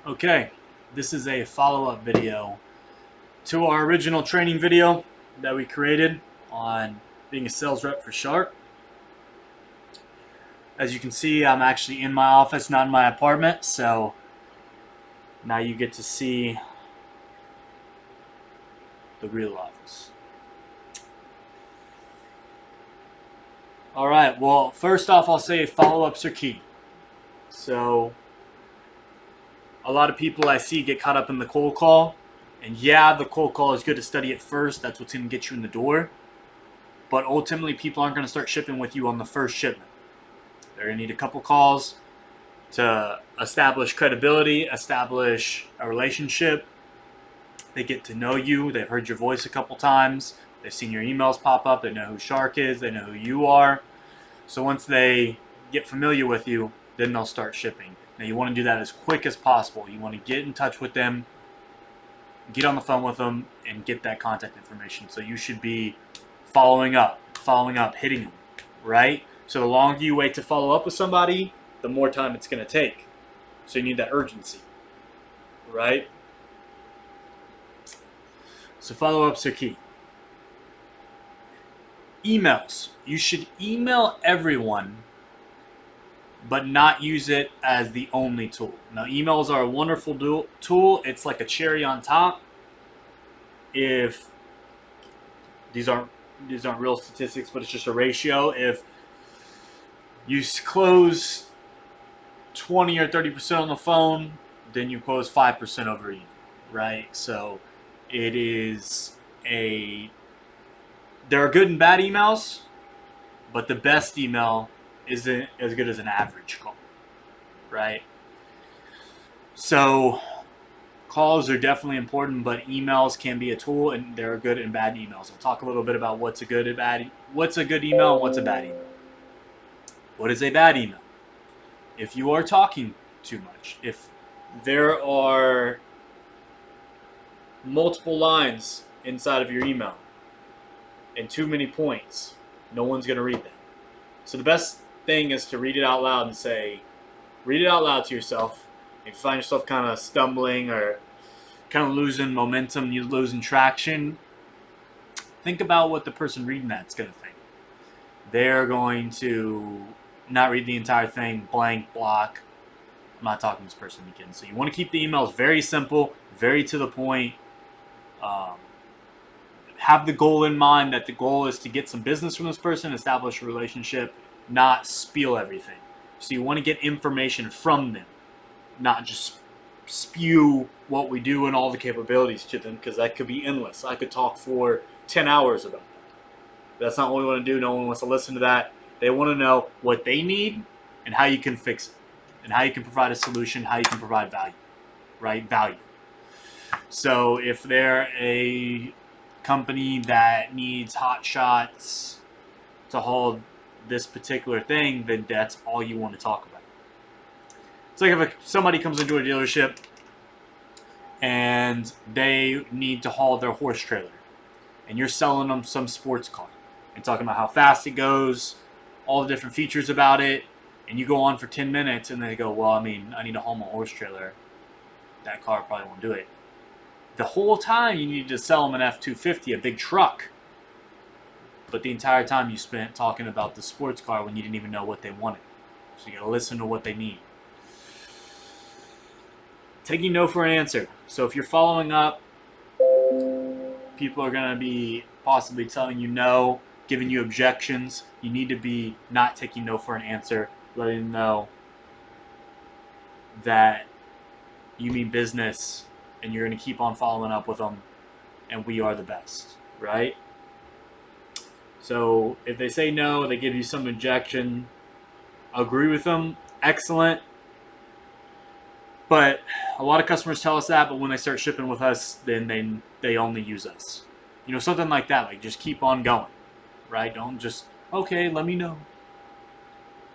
Okay, this is a follow-up video to our original training video that we created on being a sales rep for Shark. As you can see, I'm actually in my office, not in my apartment, so now you get to see the real office. Alright, well, first off, I'll say follow-ups are key. So, a lot of people I see get caught up in the cold call. And yeah, the cold call is good to study at first. That's what's going to get you in the door. But ultimately, people aren't going to start shipping with you on the first shipment. They're going to need a couple calls to establish credibility, establish a relationship. They get to know you. They've heard your voice a couple times. They've seen your emails pop up. They know who Shark is. They know who you are. So once they get familiar with you, then they'll start shipping. Now, you want to do that as quick as possible. You want to get in touch with them, get on the phone with them, and get that contact information. So you should be following up, hitting them, right? So the longer you wait to follow up with somebody, the more time it's going to take. So you need that urgency, right? So follow-ups are key. Emails. You should email everyone, but not use it as the only tool. Now, emails are a wonderful tool. It's like a cherry on top. If these aren't real statistics, but it's just a ratio. If you close 20 or 30% on the phone, then you close 5% over email, right? So it is there are good and bad emails, but the best email isn't as good as an average call, right? So calls are definitely important, but emails can be a tool, and there are good and bad emails. I'll talk a little bit about what's a good email, and what's a bad email. What is a bad email? If you are talking too much, if there are multiple lines inside of your email and too many points, no one's going to read that. So the best thing is to read it out loud and read it out loud to yourself. If you find yourself kind of stumbling or kind of losing momentum, you're losing traction, think about what the person reading that's going to think. They're going to not read the entire thing, blank, block. I'm not talking to this person again. So you want to keep the emails very simple, very to the point. Have the goal in mind, that the goal is to get some business from this person, establish a relationship, not spiel everything. So you want to get information from them, not just spew what we do and all the capabilities to them, because that could be endless. I could talk for 10 hours about that. That's not what we want to do. No one wants to listen to that. They want to know what they need and how you can fix it, and how you can provide a solution, how you can provide value, right? Value. So if they're a company that needs hot shots to hold this particular thing, then that's all you want to talk about. It's like if somebody comes into a dealership and they need to haul their horse trailer, and you're selling them some sports car and talking about how fast it goes, all the different features about it, and you go on for 10 minutes and they go, well, I need to haul my horse trailer. That car probably won't do it. The whole time you need to sell them an F-250, a big truck. But the entire time you spent talking about the sports car when you didn't even know what they wanted. So you gotta listen to what they need. Taking no for an answer. So if you're following up, people are gonna be possibly telling you no, giving you objections. You need to be not taking no for an answer, letting them know that you mean business, and you're going to keep on following up with them, and we are the best, right? So if they say no, they give you some objection, agree with them, excellent. But a lot of customers tell us that, but when they start shipping with us, then they only use us. Something like that. Like, just keep on going, right? Don't just, okay, let me know.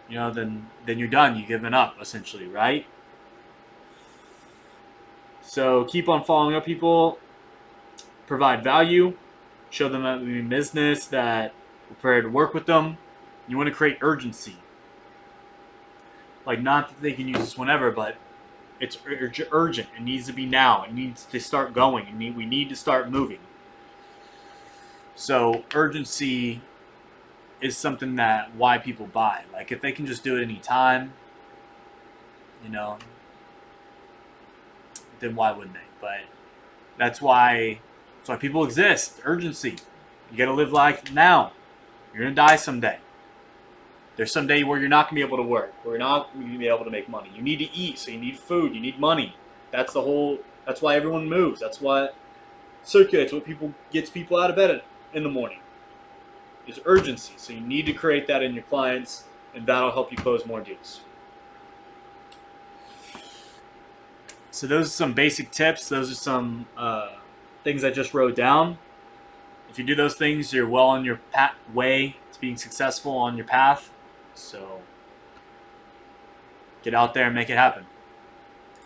Then you're done. You've given up, essentially, right? So keep on following up people, provide value, show them that we mean business, that we're prepared to work with them. You want to create urgency. Like, not that they can use this whenever, but It's urgent. It needs to be now. It needs to start going. We need to start moving. So urgency is something that why people buy. Like if they can just do it anytime, you know, then why wouldn't they? But that's why people exist. Urgency. You gotta live life now. You're gonna die someday. There's some day where you're not gonna be able to work, where you're not gonna be able to make money. You need to eat, so you need food, you need money. That's why everyone moves. That's what circulates, what gets people out of bed in the morning. Is urgency. So you need to create that in your clients, and that'll help you close more deals. So those are some basic tips. Those are some things I just wrote down. If you do those things, you're well on your way to being successful on your path. So get out there and make it happen.